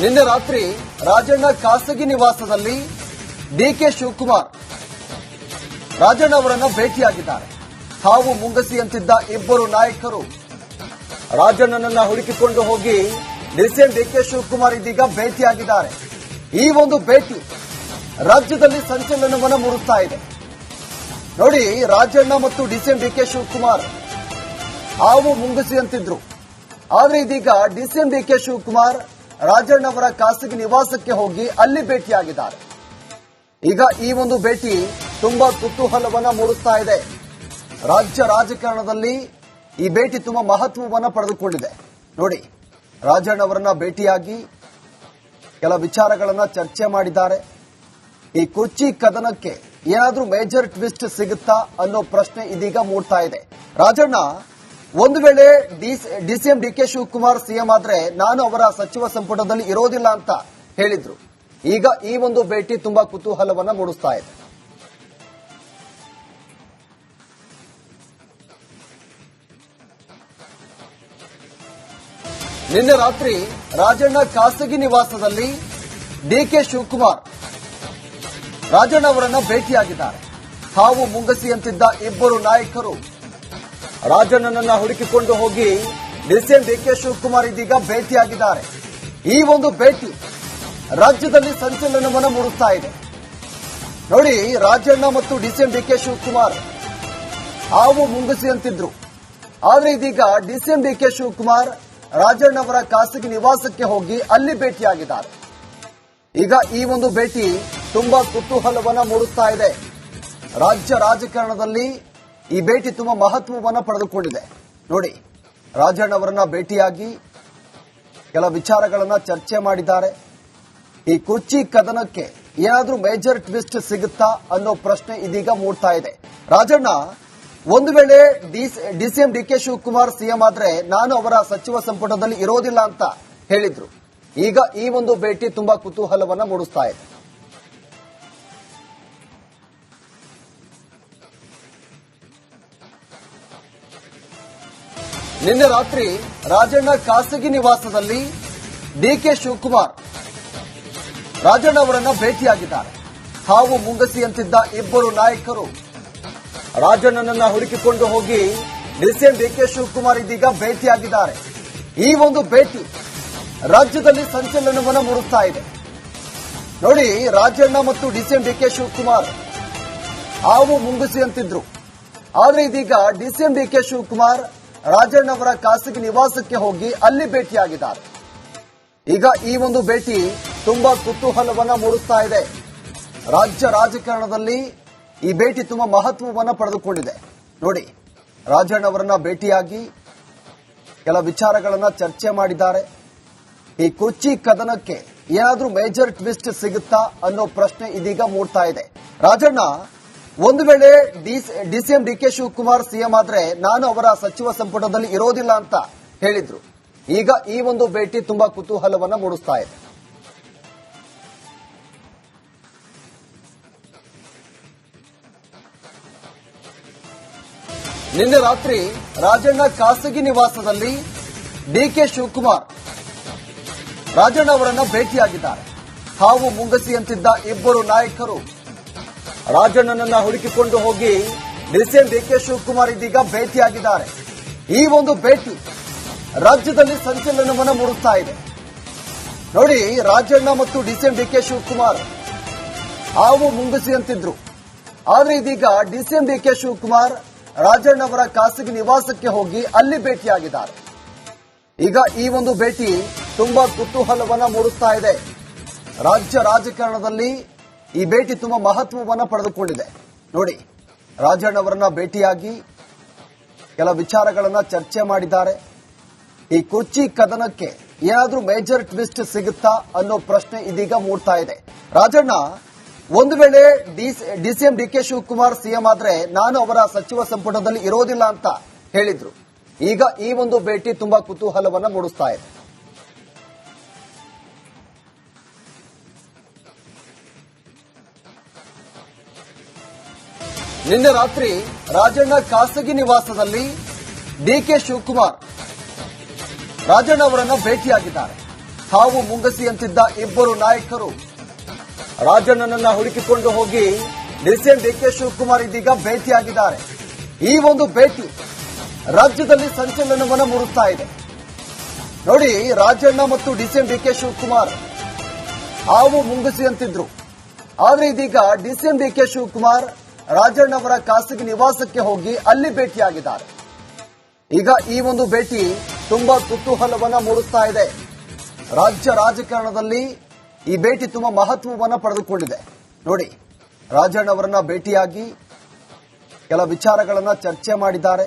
ನಿನ್ನೆ ರಾತ್ರಿ ರಾಜಣ್ಣ ಖಾಸಗಿ ನಿವಾಸದಲ್ಲಿ ಡಿಕೆ ಶಿವಕುಮಾರ್ ರಾಜಣ್ಣ ಅವರನ್ನು ಭೇಟಿಯಾಗಿದ್ದಾರೆ. ಹಾವು ಮುಂಗಸಿಯಂತಿದ್ದ ಇಬ್ಬರು ನಾಯಕರು ರಾಜಣ್ಣನನ್ನ ಹುಡುಕಿಕೊಂಡು ಹೋಗಿ ಡಿಸಿಎಂ ಡಿಕೆ ಶಿವಕುಮಾರ್ ಇದೀಗ ಭೇಟಿಯಾಗಿದ್ದಾರೆ. ಈ ಒಂದು ಭೇಟಿ ರಾಜ್ಯದಲ್ಲಿ ಸಂಚಲನವನ್ನು ಮೂಡಿಸ್ತಾ ಇದೆ. ನೋಡಿ, ರಾಜಣ್ಣ ಮತ್ತು ಡಿಸಿಎಂ ಡಿಕೆ ಶಿವಕುಮಾರ್ ಹಾವು ಮುಂಗಸಿಯಂತಿದ್ರು. ಆದ್ರೆ ಇದೀಗ ಡಿಸಿಎಂ ಡಿಕೆ ಶಿವಕುಮಾರ್ ರಾಜಣ್ಣ ಅವರ ಖಾಸಗಿ ನಿವಾಸಕ್ಕೆ ಹೋಗಿ ಅಲ್ಲಿ ಭೇಟಿಯಾಗಿದ್ದಾರೆ. ಈಗ ಈ ಒಂದು ಭೇಟಿ ತುಂಬಾ ಕುತೂಹಲವನ್ನ ಮೂಡಿಸ್ತಾ ಇದೆ. ರಾಜ್ಯ ರಾಜಕಾರಣದಲ್ಲಿ ಈ ಭೇಟಿ ತುಂಬಾ ಮಹತ್ವವನ್ನ ಪಡೆದುಕೊಂಡಿದೆ. ನೋಡಿ, ರಾಜಣ್ಣ ಅವರನ್ನ ಭೇಟಿಯಾಗಿ ಕೆಲ ವಿಚಾರಗಳನ್ನ ಚರ್ಚೆ ಮಾಡಿದ್ದಾರೆ. ಈ ಕುರ್ಚಿ ಕದನಕ್ಕೆ ಏನಾದ್ರೂ ಮೇಜರ್ ಟ್ವಿಸ್ಟ್ ಸಿಗುತ್ತಾ ಅನ್ನೋ ಪ್ರಶ್ನೆ ಇದೀಗ ಮೂಡ್ತಾ ಇದೆ. ರಾಜಣ್ಣ ಒಂದು ವೇಳೆ ಡಿಸಿಎಂ ಡಿಕೆ ಶಿವಕುಮಾರ್ ಸಿಎಂ ಆದ್ರೆ ನಾನು ಅವರ ಸಚಿವ ಸಂಪುಟದಲ್ಲಿ ಇರೋದಿಲ್ಲ ಅಂತ ಹೇಳಿದ್ರು. ಈಗ ಈ ಒಂದು ಭೇಟಿ ತುಂಬಾ ಕುತೂಹಲವನ್ನ ಮೂಡಿಸ್ತಾ ಇದೆ. ನಿನ್ನೆ ರಾತ್ರಿ ರಾಜಣ್ಣ ಖಾಸಗಿ ನಿವಾಸದಲ್ಲಿ ಡಿಕೆ ಶಿವಕುಮಾರ್ ರಾಜಣ್ಣ ಅವರನ್ನ ಭೇಟಿಯಾಗಿದ್ದಾರೆ. ಹಾವು ಮುಂಗಸಿಯಂತಿದ್ದ ಇಬ್ಬರು ನಾಯಕರು ರಾಜಣ್ಣನನ್ನ ಹುಡುಕಿಕೊಂಡು ಹೋಗಿ ಡಿಸಿಎಂ ಡಿಕೆ ಶಿವಕುಮಾರ್ ಇದೀಗ ಭೇಟಿಯಾಗಿದ್ದಾರೆ. ಈ ಒಂದು ಭೇಟಿ ರಾಜ್ಯದಲ್ಲಿ ಸಂಚಲನವನ್ನು ಮೂಡಿಸ್ತಾ ಇದೆ. ನೋಡಿ, ರಾಜಣ್ಣ ಮತ್ತು ಡಿಸಿಎಂ ಡಿಕೆ ಶಿವಕುಮಾರ್ ಹಾವು ಮುಂಗಸಿಯಂತಿದ್ರು. ಆದ್ರೆ ಇದೀಗ ಡಿಸಿಎಂ ಡಿಕೆ ಶಿವಕುಮಾರ್ ರಾಜಣ್ಣ ಅವರ ಖಾಸಗಿ ನಿವಾಸಕ್ಕೆ ಹೋಗಿ ಅಲ್ಲಿ ಭೇಟಿಯಾಗಿದ್ದಾರೆ. ಈಗ ಈ ಒಂದು ಭೇಟಿ ತುಂಬಾ ಕುತೂಹಲವನ್ನ ಮೂಡಿಸ್ತಾ ಇದೆ. ರಾಜ್ಯ ರಾಜಕಾರಣದಲ್ಲಿ ಈ ಭೇಟಿ ತುಂಬಾ ಮಹತ್ವವನ್ನ ಪಡೆದುಕೊಂಡಿದೆ. ನೋಡಿ, ರಾಜಣ್ಣ ಅವರನ್ನ ಭೇಟಿಯಾಗಿ ಕೆಲ ವಿಚಾರಗಳನ್ನ ಚರ್ಚೆ ಮಾಡಿದ್ದಾರೆ. ಈ ಕುರ್ಚಿ ಕದನಕ್ಕೆ ಏನಾದ್ರೂ ಮೇಜರ್ ಟ್ವಿಸ್ಟ್ ಸಿಗುತ್ತಾ ಅನ್ನೋ ಪ್ರಶ್ನೆ ಇದೀಗ ಮೂಡ್ತಾ ಇದೆ. ರಾಜಣ್ಣ ಒಂದು ವೇಳೆ ಡಿಸಿಎಂ ಡಿಕೆ ಶಿವಕುಮಾರ್ ಸಿಎಂ ಆದ್ರೆ ನಾನು ಅವರ ಸಚಿವ ಸಂಪುಟದಲ್ಲಿ ಇರೋದಿಲ್ಲ ಅಂತ ಹೇಳಿದ್ರು. ಈಗ ಈ ಒಂದು ಭೇಟಿ ತುಂಬಾ ಕುತೂಹಲವನ್ನ ಮೂಡಿಸ್ತಾ ಇದೆ. ನಿನ್ನೆ ರಾತ್ರಿ ರಾಜಣ್ಣ ಖಾಸಗಿ ನಿವಾಸದಲ್ಲಿ ಡಿಕೆ ಶಿವಕುಮಾರ್ ರಾಜಣ್ಣ ಅವರನ್ನ ಭೇಟಿಯಾಗಿದ್ದಾರೆ. ಹಾವು ಮುಂಗಸಿಯಂತಿದ್ದ ಇಬ್ಬರು ನಾಯಕರು ರಾಜಣ್ಣನನ್ನ ಹುಡುಕಿಕೊಂಡು ಹೋಗಿ ಡಿಸಿಎಂ ಡಿಕೆ ಶಿವಕುಮಾರ್ ಇದೀಗ ಭೇಟಿಯಾಗಿದ್ದಾರೆ. ಈ ಒಂದು ಭೇಟಿ ರಾಜ್ಯದಲ್ಲಿ ಸಂಚಲನವನ್ನು ಮೂಡಿಸ್ತಾ ಇದೆ. ನೋಡಿ, ರಾಜಣ್ಣ ಮತ್ತು ಡಿಸಿಎಂ ಡಿಕೆ ಶಿವಕುಮಾರ್ ಹಾವು ಮುಂಗಸಿಯಂತಿದ್ರು. ಆದ್ರೆ ಇದೀಗ ಡಿಸಿಎಂ ಡಿಕೆ ಶಿವಕುಮಾರ್ ರಾಜಣ್ಣ ಅವರ ಖಾಸಗಿ ನಿವಾಸಕ್ಕೆ ಹೋಗಿ ಅಲ್ಲಿ ಭೇಟಿಯಾಗಿದ್ದಾರೆ. ಈಗ ಈ ಒಂದು ಭೇಟಿ ತುಂಬಾ ಕುತೂಹಲವನ್ನ ಮೂಡಿಸ್ತಾ ಇದೆ. ರಾಜ್ಯ ರಾಜಕಾರಣದಲ್ಲಿ ಈ ಭೇಟಿ ತುಂಬಾ ಮಹತ್ವವನ್ನ ಪಡೆದುಕೊಂಡಿದೆ. ನೋಡಿ, ರಾಜಣ್ಣ ಅವರನ್ನ ಭೇಟಿಯಾಗಿ ಕೆಲ ವಿಚಾರಗಳನ್ನ ಚರ್ಚೆ ಮಾಡಿದ್ದಾರೆ. ಈ ಕುರ್ಚಿ ಕದನಕ್ಕೆ ಏನಾದ್ರೂ ಮೇಜರ್ ಟ್ವಿಸ್ಟ್ ಸಿಗುತ್ತಾ ಅನ್ನೋ ಪ್ರಶ್ನೆ ಇದೀಗ ಮೂಡ್ತಾ ಇದೆ. ರಾಜಣ್ಣ ಒಂದು ವೇಳೆ ಡಿಸಿಎಂ ಡಿಕೆ ಶಿವಕುಮಾರ್ ಸಿಎಂ ಆದ್ರೆ ನಾನು ಅವರ ಸಚಿವ ಸಂಪುಟದಲ್ಲಿ ಇರೋದಿಲ್ಲ ಅಂತ ಹೇಳಿದ್ರು. ಈಗ ಈ ಒಂದು ಭೇಟಿ ತುಂಬಾ ಕುತೂಹಲವನ್ನ ಮೂಡಿಸ್ತಾ ಇದೆ. ನಿನ್ನೆ ರಾತ್ರಿ ರಾಜಣ್ಣ ಖಾಸಗಿ ನಿವಾಸದಲ್ಲಿ ಡಿಕೆ ಶಿವಕುಮಾರ್ ರಾಜಣ್ಣ ಅವರನ್ನ ಭೇಟಿಯಾಗಿದ್ದಾರೆ. ಹಾವು ಮುಂಗಸಿಯಂತಿದ್ದ ಇಬ್ಬರು ನಾಯಕರು ರಾಜಣ್ಣನನ್ನ ಹುಡುಕಿಕೊಂಡು ಹೋಗಿ ಡಿಸಿಎಂ ಡಿಕೆ ಶಿವಕುಮಾರ್ ಇದೀಗ ಭೇಟಿಯಾಗಿದ್ದಾರೆ. ಈ ಒಂದು ಭೇಟಿ ರಾಜ್ಯದಲ್ಲಿ ಸಂಚಲನವನ್ನು ಮೂಡಿಸ್ತಾ ಇದೆ. ನೋಡಿ, ರಾಜಣ್ಣ ಮತ್ತು ಡಿಸಿಎಂ ಡಿಕೆ ಶಿವಕುಮಾರ್ ಹಾವು ಮುಂಗಸಿಯಂತಿದ್ರು. ಆದ್ರೆ ಇದೀಗ ಡಿಸಿಎಂ ಡಿಕೆ ಶಿವಕುಮಾರ್ ರಾಜಣ್ಣ ಅವರ ಖಾಸಗಿ ನಿವಾಸಕ್ಕೆ ಹೋಗಿ ಅಲ್ಲಿ ಭೇಟಿಯಾಗಿದ್ದಾರೆ. ಈಗ ಈ ಒಂದು ಭೇಟಿ ತುಂಬಾ ಕುತೂಹಲವನ್ನ ಮೂಡಿಸ್ತಾ ಇದೆ. ರಾಜ್ಯ ರಾಜಕಾರಣದಲ್ಲಿ ಈ ಭೇಟಿ ತುಂಬಾ ಮಹತ್ವವನ್ನ ಪಡೆದುಕೊಂಡಿದೆ. ನೋಡಿ, ರಾಜಣ್ಣ ಅವರನ್ನ ಭೇಟಿಯಾಗಿ ಕೆಲ ವಿಚಾರಗಳನ್ನ ಚರ್ಚೆ ಮಾಡಿದ್ದಾರೆ. ಈ ಕುರ್ಚಿ ಕದನಕ್ಕೆ ಏನಾದ್ರೂ ಮೇಜರ್ ಟ್ವಿಸ್ಟ್ ಸಿಗುತ್ತಾ ಅನ್ನೋ ಪ್ರಶ್ನೆ ಇದೀಗ ಮೂಡ್ತಾ ಇದೆ. ರಾಜಣ್ಣ ಒಂದು ವೇಳೆ ಡಿಸಿಎಂ ಡಿಕೆ ಶಿವಕುಮಾರ್ ಸಿಎಂ ಆದ್ರೆ ನಾನು ಅವರ ಸಚಿವ ಸಂಪುಟದಲ್ಲಿ ಇರೋದಿಲ್ಲ ಅಂತ ಹೇಳಿದ್ರು. ಈಗ ಈ ಒಂದು ಭೇಟಿ ತುಂಬಾ ಕುತೂಹಲವನ್ನ ಮೂಡಿಸ್ತಾ ಇದೆ. ನಿನ್ನೆ ರಾತ್ರಿ ರಾಜಣ್ಣ ಖಾಸಗಿ ನಿವಾಸದಲ್ಲಿ ಡಿಕೆ ಶಿವಕುಮಾರ್ ರಾಜಣ್ಣ ಅವರನ್ನ ಭೇಟಿಯಾಗಿದ್ದಾರೆ. ಹಾವು ಮುಂಗಸಿಯಂತಿದ್ದ ಇಬ್ಬರು ನಾಯಕರು ರಾಜಣ್ಣನನ್ನ ಹುಡುಕಿಕೊಂಡು ಹೋಗಿ ಡಿಸಿಎಂ ಡಿಕೆ ಶಿವಕುಮಾರ್ ಇದೀಗ ಭೇಟಿಯಾಗಿದ್ದಾರೆ. ಈ ಒಂದು ಭೇಟಿ ರಾಜ್ಯದಲ್ಲಿ ಸಂಚಲನವನ್ನು ಮೂಡಿಸ್ತಾ ಇದೆ. ನೋಡಿ, ರಾಜಣ್ಣ ಮತ್ತು ಡಿಸಿಎಂ ಡಿಕೆ ಶಿವಕುಮಾರ್ ಹಾವು ಮುಂಗಸಿಯಂತಿದ್ರು. ಆದ್ರೆ ಇದೀಗ ಡಿಸಿಎಂ ಡಿಕೆ ಶಿವಕುಮಾರ್ ರಾಜಣ್ಣ ಅವರ ಖಾಸಗಿ ನಿವಾಸಕ್ಕೆ ಹೋಗಿ ಅಲ್ಲಿ ಭೇಟಿಯಾಗಿದ್ದಾರೆ. ಈಗ ಈ ಒಂದು ಭೇಟಿ ತುಂಬಾ ಕುತೂಹಲವನ್ನ ಮೂಡಿಸ್ತಾ ಇದೆ. ರಾಜ್ಯ ರಾಜಕಾರಣದಲ್ಲಿ ಈ ಭೇಟಿ ತುಂಬಾ ಮಹತ್ವವನ್ನ ಪಡೆದುಕೊಂಡಿದೆ. ನೋಡಿ, ರಾಜಣ್ಣ ಅವರನ್ನ ಭೇಟಿಯಾಗಿ ಕೆಲ ವಿಚಾರಗಳನ್ನ ಚರ್ಚೆ ಮಾಡಿದ್ದಾರೆ.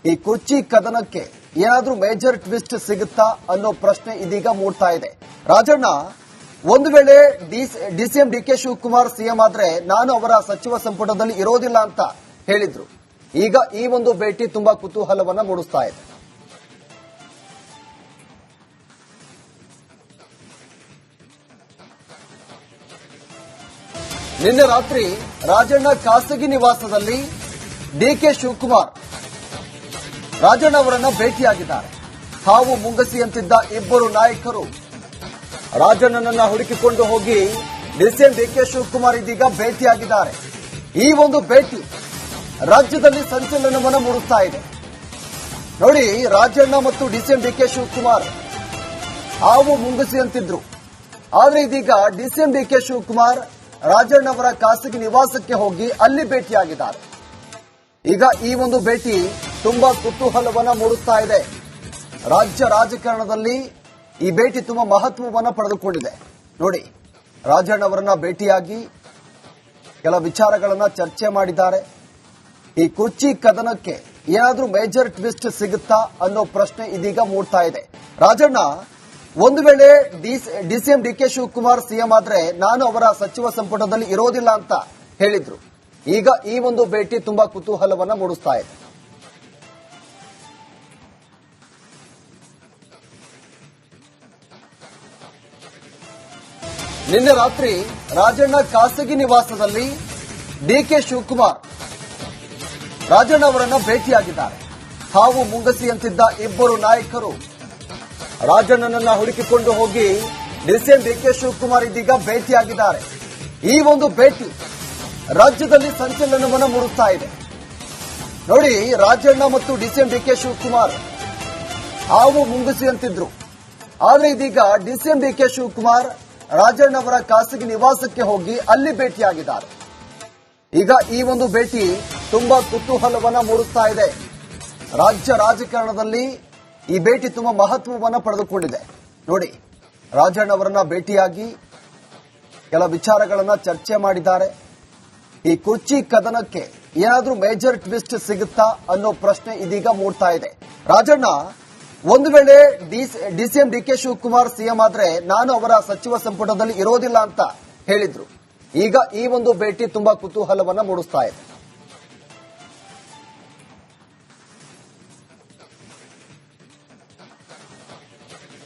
ಈ ಕುರ್ಚಿ ಕದನಕ್ಕೆ ಏನಾದ್ರೂ ಮೇಜರ್ ಟ್ವಿಸ್ಟ್ ಸಿಗುತ್ತಾ ಅನ್ನೋ ಪ್ರಶ್ನೆ ಇದೀಗ ಮೂಡ್ತಾ ಇದೆ. ರಾಜಣ್ಣ ಒಂದು ವೇಳೆ ಡಿಸಿಎಂ ಡಿಕೆ ಶಿವಕುಮಾರ್ ಸಿಎಂ ಆದ್ರೆ ನಾನು ಅವರ ಸಚಿವ ಸಂಪುಟದಲ್ಲಿ ಇರೋದಿಲ್ಲ ಅಂತ ಹೇಳಿದ್ರು. ಈಗ ಈ ಒಂದು ಭೇಟಿ ತುಂಬಾ ಕುತೂಹಲವನ್ನ ಮೂಡಿಸ್ತಾ ಇದೆ. ನಿನ್ನೆ ರಾತ್ರಿ ರಾಜಣ್ಣ ಖಾಸಗಿ ನಿವಾಸದಲ್ಲಿ ಡಿಕೆ ಶಿವಕುಮಾರ್ ರಾಜಣ್ಣ ಅವರನ್ನ ಭೇಟಿಯಾಗಿದ್ದಾರೆ. ಹಾವು ಮುಂಗಸಿಯಂತಿದ್ದ ಇಬ್ಬರು ನಾಯಕರು ರಾಜಣ್ಣನನ್ನ ಹುಡುಕಿಕೊಂಡು ಹೋಗಿ ಡಿಸಿಎಂ ಡಿಕೆ ಶಿವಕುಮಾರ್ ಇದೀಗ ಭೇಟಿಯಾಗಿದ್ದಾರೆ. ಈ ಒಂದು ಭೇಟಿ ರಾಜ್ಯದಲ್ಲಿ ಸಂಚಲನವನ್ನು ಮೂಡಿಸ್ತಾ ಇದೆ. ನೋಡಿ, ರಾಜಣ್ಣ ಮತ್ತು ಡಿಸಿಎಂ ಡಿಕೆ ಶಿವಕುಮಾರ್ ಹಾವು ಮುಂಗಸಿಯಂತಿದ್ರು. ಆದ್ರೆ ಇದೀಗ ಡಿಸಿಎಂ ಡಿಕೆ ಶಿವಕುಮಾರ್ ರಾಜಣ್ಣ ಅವರ ಖಾಸಗಿ ನಿವಾಸಕ್ಕೆ ಹೋಗಿ ಅಲ್ಲಿ ಭೇಟಿಯಾಗಿದ್ದಾರೆ. ಈಗ ಈ ಒಂದು ಭೇಟಿ ತುಂಬಾ ಕುತೂಹಲವನ್ನ ಮೂಡಿಸ್ತಾ ಇದೆ. ರಾಜ್ಯ ರಾಜಕಾರಣದಲ್ಲಿ ಈ ಭೇಟಿ ತುಂಬಾ ಮಹತ್ವವನ್ನ ಪಡೆದುಕೊಂಡಿದೆ. ನೋಡಿ, ರಾಜಣ್ಣ ಅವರನ್ನ ಭೇಟಿಯಾಗಿ ಕೆಲ ವಿಚಾರಗಳನ್ನ ಚರ್ಚೆ ಮಾಡಿದ್ದಾರೆ. ಈ ಕುರ್ಚಿ ಕದನಕ್ಕೆ ಏನಾದ್ರೂ ಮೇಜರ್ ಟ್ವಿಸ್ಟ್ ಸಿಗುತ್ತಾ ಅನ್ನೋ ಪ್ರಶ್ನೆ ಇದೀಗ ಮೂಡ್ತಾ ಇದೆ. ರಾಜಣ್ಣ ಒಂದು ವೇಳೆ ಡಿಸಿಎಂ ಡಿಕೆ ಶಿವಕುಮಾರ್ ಸಿಎಂ ಆದ್ರೆ ನಾನು ಅವರ ಸಚಿವ ಸಂಪುಟದಲ್ಲಿ ಇರೋದಿಲ್ಲ ಅಂತ ಹೇಳಿದ್ರು. ಈಗ ಈ ಒಂದು ಭೇಟಿ ತುಂಬಾ ಕುತೂಹಲವನ್ನ ಮೂಡಿಸ್ತಾ ಇದೆ. ನಿನ್ನೆ ರಾತ್ರಿ ರಾಜಣ್ಣ ಖಾಸಗಿ ನಿವಾಸದಲ್ಲಿ ಡಿಕೆ ಶಿವಕುಮಾರ್ ರಾಜಣ್ಣ ಅವರನ್ನ ಭೇಟಿಯಾಗಿದ್ದಾರೆ. ಹಾವು ಮುಂಗಸಿಯಂತಿದ್ದ ಇಬ್ಬರು ನಾಯಕರು ರಾಜಣ್ಣನನ್ನ ಹುಡುಕಿಕೊಂಡು ಹೋಗಿ ಡಿಸಿಎಂ ಡಿಕೆ ಶಿವಕುಮಾರ್ ಇದೀಗ ಭೇಟಿಯಾಗಿದ್ದಾರೆ. ಈ ಒಂದು ಭೇಟಿ ರಾಜ್ಯದಲ್ಲಿ ಸಂಚಲನವನ್ನು ಮೂಡಿಸ್ತಾ ಇದೆ. ನೋಡಿ, ರಾಜಣ್ಣ ಮತ್ತು ಡಿಸಿಎಂ ಡಿಕೆ ಶಿವಕುಮಾರ್ ಹಾವು ಮುಂಗಸಿಯಂತಿದ್ರು. ಆದ್ರೆ ಇದೀಗ ಡಿಸಿಎಂ ಡಿಕೆ ಶಿವಕುಮಾರ್ ರಾಜಣ್ಣ ಅವರ ಖಾಸಗಿ ನಿವಾಸಕ್ಕೆ ಹೋಗಿ ಅಲ್ಲಿ ಭೇಟಿಯಾಗಿದ್ದಾರೆ. ಈಗ ಈ ಒಂದು ಭೇಟಿ ತುಂಬಾ ಕುತೂಹಲವನ್ನ ಮೂಡಿಸ್ತಾ ಇದೆ. ರಾಜ್ಯ ರಾಜಕಾರಣದಲ್ಲಿ ಈ ಭೇಟಿ ತುಂಬಾ ಮಹತ್ವವನ್ನ ಪಡೆದುಕೊಂಡಿದೆ. ನೋಡಿ, ರಾಜಣ್ಣ ಅವರನ್ನ ಭೇಟಿಯಾಗಿ ಕೆಲ ವಿಚಾರಗಳನ್ನ ಚರ್ಚೆ ಮಾಡಿದ್ದಾರೆ. ಈ ಕುರ್ಚಿ ಕದನಕ್ಕೆ ಏನಾದ್ರೂ ಮೇಜರ್ ಟ್ವಿಸ್ಟ್ ಸಿಗುತ್ತಾ ಅನ್ನೋ ಪ್ರಶ್ನೆ ಇದೀಗ ಮೂಡ್ತಾ ಇದೆ. ರಾಜಣ್ಣ ಒಂದು ವೇಳೆ ಡಿಸಿಎಂ ಡಿಕೆ ಶಿವಕುಮಾರ್ ಸಿಎಂ ಆದ್ರೆ ನಾನು ಅವರ ಸಚಿವ ಸಂಪುಟದಲ್ಲಿ ಇರೋದಿಲ್ಲ ಅಂತ ಹೇಳಿದ್ರು. ಈಗ ಈ ಒಂದು ಭೇಟಿ ತುಂಬಾ ಕುತೂಹಲವನ್ನ ಮೂಡಿಸ್ತಾ ಇದೆ.